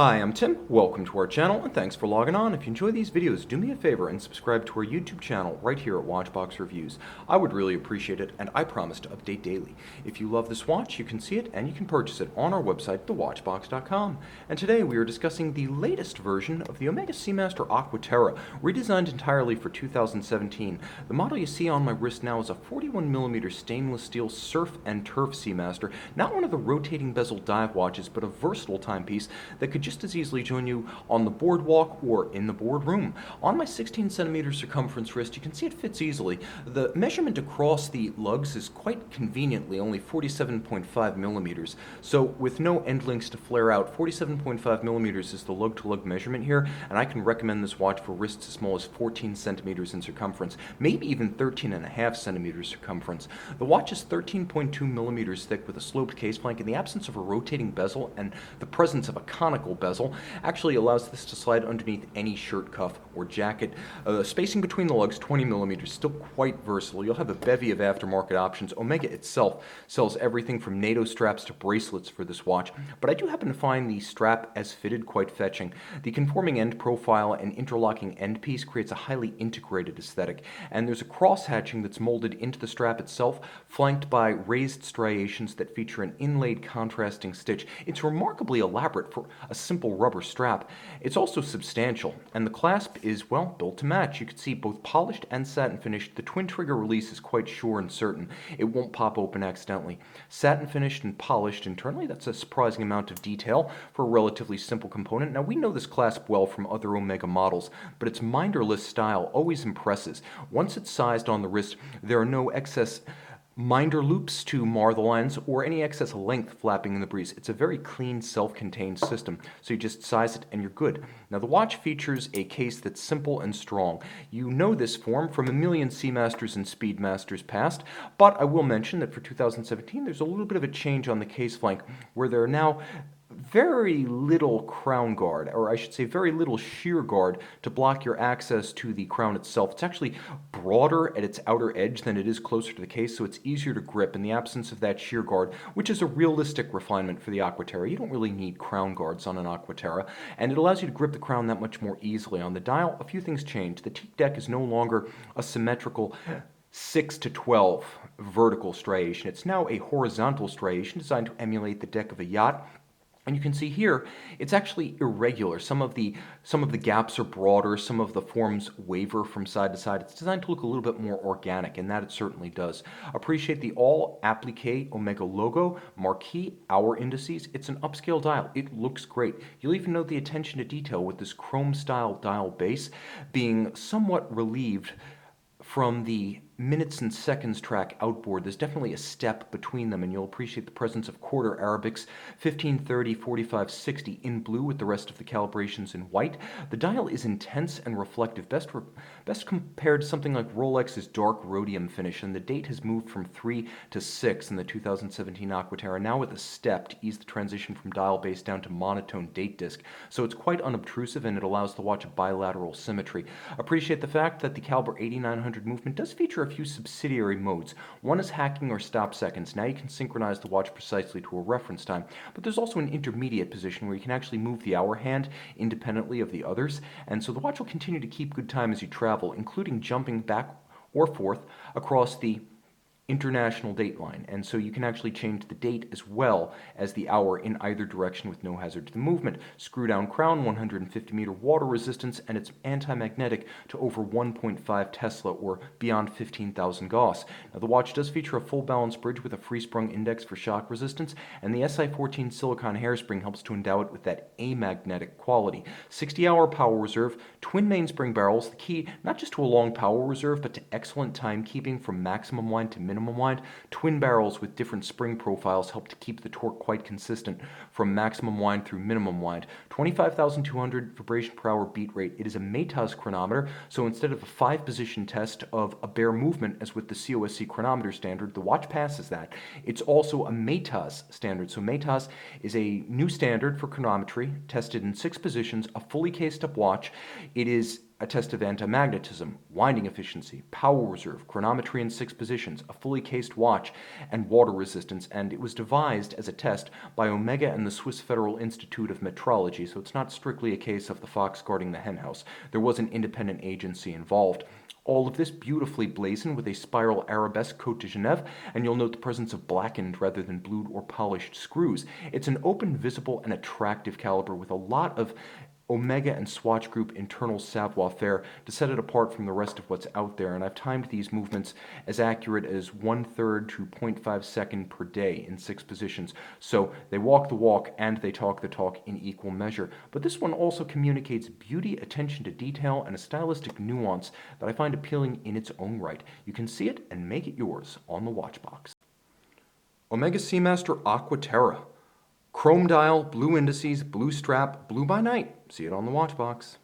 Hi, I'm Tim. Welcome to our channel, and thanks for logging on. If you enjoy these videos, do me a favor and subscribe to our YouTube channel right here at Watchbox Reviews. I would really appreciate it, and I promise to update daily. If you love this watch, you can see it and you can purchase it on our website, thewatchbox.com. And today we are discussing the latest version of the Omega Seamaster Aqua Terra, redesigned entirely for 2017. The model you see on my wrist now is a 41mm stainless steel Surf and Turf Seamaster, not one of the rotating bezel dive watches, but a versatile timepiece that could just as easily join you on the boardwalk or in the boardroom. On my 16cm circumference wrist, you can see it fits easily. The measurement across the lugs is quite conveniently only 47.5mm, so with no end links to flare out, 47.5mm is the lug-to-lug measurement here, and I can recommend this watch for wrists as small as 14 centimeters in circumference, maybe even 13.5 centimeters circumference. The watch is 13.2mm thick with a sloped case flank, in the absence of a rotating bezel and the presence of a conical bezel actually allows this to slide underneath any shirt cuff or jacket. Spacing between the lugs, 20mm, still quite versatile. You'll have a bevy of aftermarket options. Omega itself sells everything from NATO straps to bracelets for this watch, but I do happen to find the strap as fitted quite fetching. The conforming end profile and interlocking end piece creates a highly integrated aesthetic, and there's a cross hatching that's molded into the strap itself, flanked by raised striations that feature an inlaid contrasting stitch. It's remarkably elaborate for a simple rubber strap. It's also substantial, and the clasp is, well, built to match. You can see both polished and satin finished. The twin trigger release is quite sure and certain. It won't pop open accidentally. Satin finished and polished internally, that's a surprising amount of detail for a relatively simple component. Now, we know this clasp well from other Omega models, but its minderless style always impresses. Once it's sized on the wrist, there are no excess minder loops to mar the lines or any excess length flapping in the breeze. It's a very clean, self-contained system, so you just size it and you're good. Now, the watch features a case that's simple and strong. You know this form from a million Seamasters and Speedmasters past, but I will mention that for 2017 there's a little bit of a change on the case flank, where there are now very little crown guard, or I should say very little shear guard to block your access to the crown itself. It's actually broader at its outer edge than it is closer to the case, so it's easier to grip in the absence of that shear guard, which is a realistic refinement for the Aqua Terra. You don't really need crown guards on an Aqua Terra, and it allows you to grip the crown that much more easily. On the dial, a few things change. The Teak Deck is no longer a symmetrical 6 to 12 vertical striation. It's now a horizontal striation designed to emulate the deck of a yacht. And you can see here, it's actually irregular. Some of the gaps are broader, some of the forms waver from side to side. It's designed to look a little bit more organic, and that it certainly does. Appreciate the all-applique Omega logo, marquee, hour indices. It's an upscale dial. It looks great. You'll even note the attention to detail with this chrome-style dial base being somewhat relieved from the minutes and seconds track outboard. There's definitely a step between them, and you'll appreciate the presence of quarter Arabics, 1530, 4560 in blue with the rest of the calibrations in white. The dial is intense and reflective, best compared to something like Rolex's dark rhodium finish, and the date has moved from 3 to 6 in the 2017 Aqua Terra, now with a step to ease the transition from dial base down to monotone date disc. So it's quite unobtrusive, and it allows the watch a bilateral symmetry. Appreciate the fact that the caliber 8900 movement does feature a few subsidiary modes. One is hacking or stop seconds. Now you can synchronize the watch precisely to a reference time, but there's also an intermediate position where you can actually move the hour hand independently of the others, and so the watch will continue to keep good time as you travel, including jumping back or forth across the international date line, and so you can actually change the date as well as the hour in either direction with no hazard to the movement. Screw down crown, 150-meter water resistance, and it's anti-magnetic to over 1.5 Tesla or beyond 15,000 Gauss. Now, the watch does feature a full balance bridge with a free-sprung index for shock resistance, and the SI14 silicon hairspring helps to endow it with that amagnetic quality. 60-hour power reserve, twin mainspring barrels, the key not just to a long power reserve, but to excellent timekeeping from maximum wind to minimum wind. Twin barrels with different spring profiles help to keep the torque quite consistent from maximum wind through minimum wind. 25,200 vibration per hour beat rate. It is a Maytas chronometer, so instead of a 5-position test of a bare movement as with the COSC chronometer standard, the watch passes that. It's also a Maytas standard. So Maytas is a new standard for chronometry, tested in 6 positions, a fully cased up watch. It is a test of antimagnetism, winding efficiency, power reserve, chronometry in 6 positions, a fully cased watch, and water resistance, and it was devised as a test by Omega and the Swiss Federal Institute of Metrology, so it's not strictly a case of the fox guarding the henhouse. There was an independent agency involved. All of this beautifully blazoned with a spiral arabesque Côte de Genève, and you'll note the presence of blackened rather than blued or polished screws. It's an open, visible, and attractive caliber with a lot of Omega and Swatch Group internal savoir-faire to set it apart from the rest of what's out there, and I've timed these movements as accurate as 1/3 to 0.5 second per day in 6 positions. So they walk the walk and they talk the talk in equal measure. But this one also communicates beauty, attention to detail, and a stylistic nuance that I find appealing in its own right. You can see it and make it yours on the Watchbox. Omega Seamaster Aqua Terra. Chrome dial, blue indices, blue strap, blue by night. See it on the Watchbox.